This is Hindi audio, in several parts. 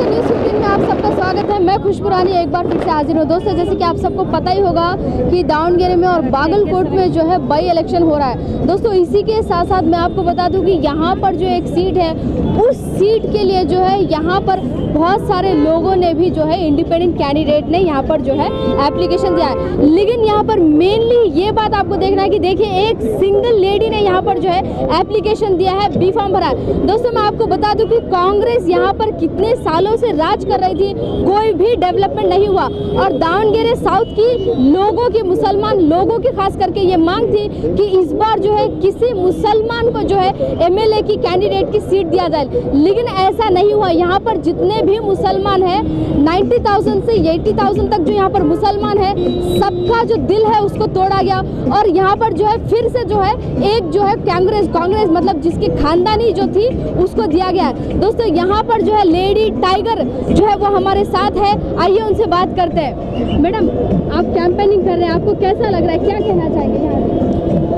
नमस्ते, न्यूज़ 15 में आप सबका स्वागत है। मैं खुशबू रानी एक बार फिर से हाजिर हूँ। दोस्तों, जैसे कि आप सबको पता ही होगा कि दावणगेरे में और बागलकोट में जो है बाई इलेक्शन हो रहा है। दोस्तों, इसी के साथ साथ मैं आपको बता दूं कि यहाँ पर जो एक सीट है, उस सीट के लिए जो है यहाँ पर बहुत सारे लोगों ने भी जो है इंडिपेंडेंट कैंडिडेट ने यहाँ पर जो है एप्लीकेशन दिया है। लेकिन यहाँ पर मेनली ये बात आपको देखना है कि देखिए, एक सिंगल लेडी ने यहाँ पर जो है एप्लीकेशन दिया है, बी फॉर्म भरा है। दोस्तों, मैं आपको बता दूं कि कांग्रेस यहाँ पर कितने सालों से राज कर रही थी, कोई भी डेवलपमेंट नहीं हुआ। और दावणगेरे साउथ की लोगों की, मुसलमान लोगों की खास करके ये मांग थी कि इस बार जो है किसी मुसलमान को जो है एमएलए की कैंडिडेट की सीट दिया जाए, लेकिन ऐसा नहीं हुआ। यहाँ पर जितने भी मुसलमान हैं, 90,000 से 80,000 तक जो यहाँ पर मुसलमान है, सबका जो दिल है उसको तोड़ा गया। और यहाँ पर जो है फिर से जो है एक जो है कांग्रेस मतलब जिसकी खानदानी जो थी उसको दिया गया है। दोस्तों, यहाँ पर जो है लेडी टाइगर जो है वो हमारे साथ है, आइए उनसे बात करते हैं। मैडम, आप कैंपेनिंग कर रहे हैं, आपको कैसा लग रहा है, क्या कहना चाहेंगे यहाँ पे?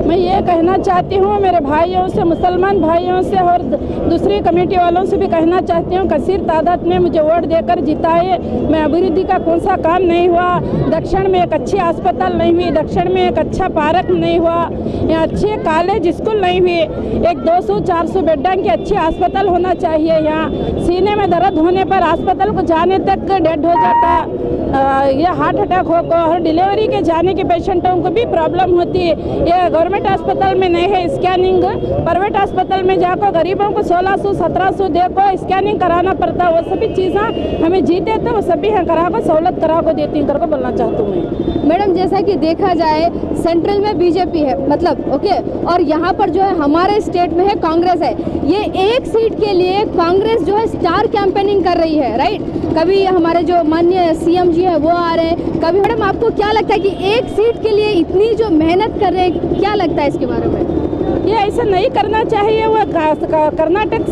मैं ये कहना चाहती हूँ मेरे भाइयों से, मुसलमान भाइयों से और दूसरी कमेटी वालों से भी कहना चाहती हूँ, कसीर तादाद में मुझे वोट देकर जिताए। मैं अभिवृद्धि का कौन सा काम नहीं हुआ, दक्षिण में एक अच्छी अस्पताल नहीं हुई, दक्षिण में एक अच्छा पार्क नहीं हुआ, यहाँ अच्छे कॉलेज स्कूल नहीं हुए, एक 200-400 बेडों की अच्छी अस्पताल होना चाहिए। यहाँ सीने में दर्द होने पर अस्पताल को जाने तक डेड हो जाता, ये हार्ट अटैक हो और डिलीवरी के जाने के पेशेंटों को भी प्रॉब्लम होती है। ये गवर्नमेंट अस्पताल में नहीं है स्कैनिंग, प्राइवेट अस्पताल में जाकर गरीबों को 1600-1700 देकर स्कैनिंग कराना पड़ता है। वो सभी चीज़ें हमें जीते तो वो सभी हैं करा को सहूलत करा को देती हूँ करके बोलना चाहती हूँ मैं। मैडम, जैसा कि देखा जाए सेंट्रल में बीजेपी है, मतलब ओके, और यहाँ पर जो है हमारे स्टेट में है कांग्रेस है। ये एक सीट के लिए कांग्रेस जो है स्टार कैंपेनिंग कर रही है, राइट? कभी हमारे जो माननीय सीएम जी है वो आ रहे हैं, कभी। मैडम, आपको क्या लगता है कि एक सीट के लिए इतनी जो मेहनत कर रहे हैं, क्या लगता है इसके बारे में? ये ऐसा नहीं करना चाहिए। वो कर्नाटक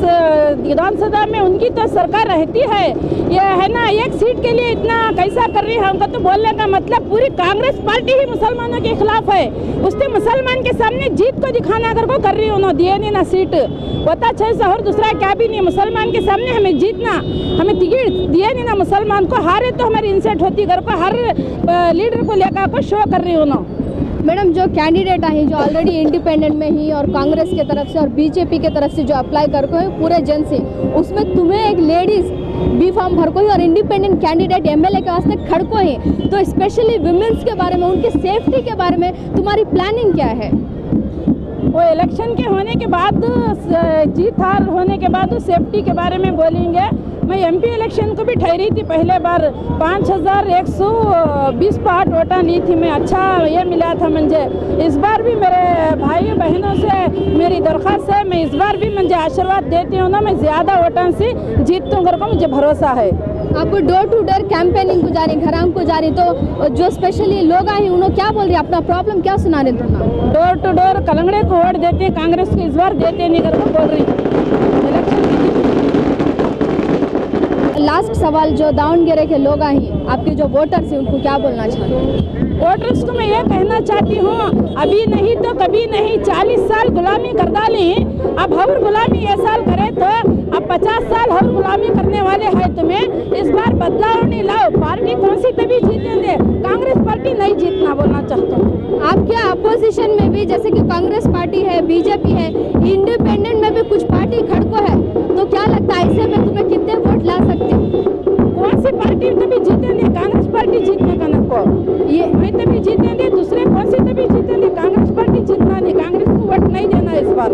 विधानसभा में उनकी तो सरकार रहती है, ये है ना, एक सीट के लिए इतना कैसा कर रही है। हमको तो बोलने का मतलब पूरी कांग्रेस पार्टी ही मुसलमानों के खिलाफ है। उसने मुसलमान के सामने जीत को दिखाना अगर वो कर रही उन्होंने दिए नहीं ना सीट, पता 600 और दूसरा क्या भी नहीं। मुसलमान के सामने हमें जीतना, हमें टिकट दिए नहीं ना, मुसलमान को हारे तो हमारी इंसल्ट होती, घर को हर लीडर को लेकर को शो कर रही उन्होंने। मैडम, जो कैंडिडेट आई जो ऑलरेडी इंडिपेंडेंट में ही और कांग्रेस की तरफ से और बीजेपी की तरफ से जो अप्लाई कर को है पूरे जन से, उसमें तुम्हें एक लेडीज बी फॉर्म भर को ही और इंडिपेंडेंट कैंडिडेट एमएलए के वास्ते खड़को है, तो स्पेशली वुमेन्स के बारे में, उनके सेफ्टी के बारे में तुम्हारी प्लानिंग क्या है? वो इलेक्शन के होने के बाद, जीत हार होने के बाद उस सेफ्टी के बारे में बोलेंगे। मैं एमपी इलेक्शन को भी ठहरी थी, पहले बार 5120 पार्ट वोटा ली थी मैं, अच्छा ये मिला था मुझे। इस बार भी मेरे भाई बहनों से मेरी दरख्वास्त है, मैं इस बार भी मुझे आशीर्वाद देती हूँ ना, मैं ज़्यादा वोटों से जीतूँ कर को मुझे भरोसा है। आपको डोर टू डोर कैंपेनिंग को जा रही, घरांग को जा रही, तो जो स्पेशली लोग आए उन्होंने क्या बोल रही, अपना प्रॉब्लम क्या सुना रहे तुम? डोर टू डोर कलंगड़े को वोट देते हैं, कांग्रेस को इस बार देते नहीं कर बोल रही। लास्ट सवाल, जो दावणगेरे के लोग आए हैं, आपके जो वोटर्स हैं, उनको क्या बोलना चाहते हैं? वोटर्स को मैं ये कहना चाहती हूँ, अभी नहीं तो कभी नहीं, 40 साल गुलामी कर डाली, अब हर गुलामी ये साल करे तो अब 50 साल हर गुलामी करने वाले हैं तुम्हें। इस बार बदलाव नहीं लाओ, पार्टी कौन सी तभी जीतेंगे, कांग्रेस पार्टी नहीं जीतना बोलना चाहता हूँ। आप क्या अपोजिशन में भी, जैसे कि कांग्रेस पार्टी है, बीजेपी है, इंडिपेंडेंट में भी कुछ पार्टी खड़को है, तो क्या लगता है ऐसे में तुम्हें कितने वोट ला सकते हो? कौन सी पार्टी तभी जीतेंगे, कांग्रेस पार्टी जीतने का नको, ये मैं तभी जीतेंगे, दूसरे कौन सी तभी जीतेंगे, कांग्रेस पार्टी जीतना नहीं, कांग्रेस को वोट नहीं देना इस बार।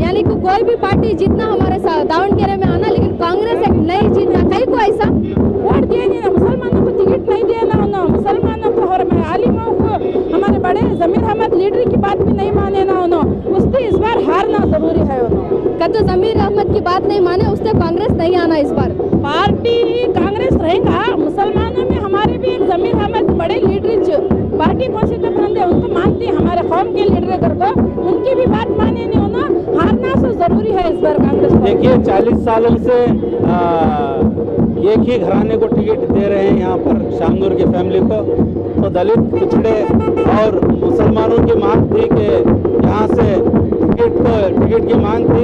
यानी कि कोई भी पार्टी जीतना हमारे साथ दावणगेरे में आना, लेकिन कांग्रेस एक नहीं जीतना, कहीं को ऐसा वोट दिए नहीं ना, मुसलमानों को टिकट नहीं देना उन्होंने, मुसलमानों को और आलिमों को, हमारे बड़े जमीर अहमद लीडर की बात भी नहीं माने ना उन्होंने, उससे इस बार हारना जरूरी है उन्होंने। तो जमीर अहमद की बात नहीं माने, उससे कांग्रेस नहीं आना इस बार। पार्टी कांग्रेस रहेगा, मुसलमानों में हमारे भी एक जमीर अहमद बड़े लीडर, पार्टी कौन सी तो बंदे उनको मानते हैं, हमारे कौम के लीडर करको उनकी भी बात माने नहीं उन्होंने, हारना तो जरूरी है इस बार कांग्रेस। देखिए, 40 सालों से एक ही घराने को टिकट दे रहे हैं यहाँ पर शामनूर की फैमिली को, तो दलित, पिछड़े और मुसलमानों की मांग थी कि यहाँ से टिकट की मांग थी,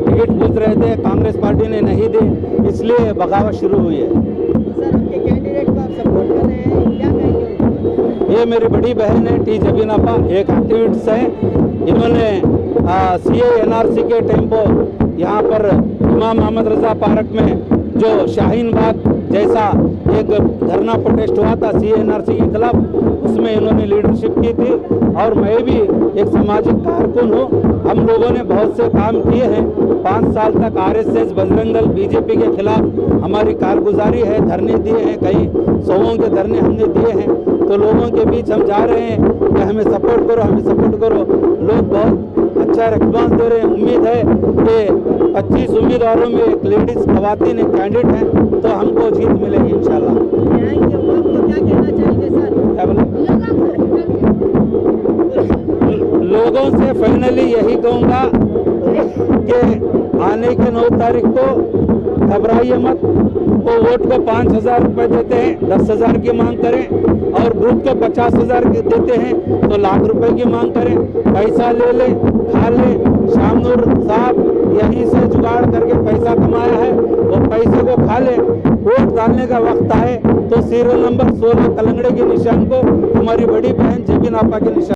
टिकट पूछ रहे थे, कांग्रेस पार्टी ने नहीं दी, इसलिए बगावत शुरू हुई है। सर, आपके कैंडिडेट को आप सपोर्ट कर रहे हैं, क्या कहेंगे? ये मेरी बड़ी बहन है टी जबीनापा, एक एक्टिविस्ट है। इन्होंने CA NRC के टेम्पो यहाँ पर इमाम मोहम्मद रजा पार्क में जो शाहीन बाग जैसा एक धरना प्रोटेस्ट हुआ था CA NRC के खिलाफ, उसमें इन्होंने लीडरशिप की थी। और मैं भी एक सामाजिक कारकुन हूँ। हम लोगों ने बहुत से काम किए हैं। 5 साल तक RSS, बजरंग दल, BJP के खिलाफ हमारी कारगुजारी है, धरने दिए हैं, कई 100 के धरने हमने दिए हैं। तो लोगों के बीच हम जा रहे हैं कि हमें सपोर्ट करो, हमें सपोर्ट करो। लोग बहुत अच्छा रिस्पॉन्स दे रहे हैं। उम्मीद है कि 25 उम्मीदवारों में एक लेडीज खवातीन एक कैंडिडेट हैं, तो हमको जीत मिलेगी इंशाल्लाह। यहाँ के युवाओं को क्या कहना चाहेंगे सर? क्या बोले? लोगों से फाइनली यही कहूँगा कि आने के 9 तारीख को घबराइए मत। वो वोट को 5,000 रुपये देते हैं, 10,000 की मांग करें, और ग्रुप को 50,000 की देते हैं तो लाख रुपए की मांग करें। पैसा ले ले, खा ले। शामनूर साहब यहीं से जुगाड़ करके पैसा कमाया है, वो पैसे को खा ले। वोट डालने का वक्त आए तो सीरियल नंबर 16 कलंगड़े के निशान को, हमारी बड़ी बहन जबीनापा के निशान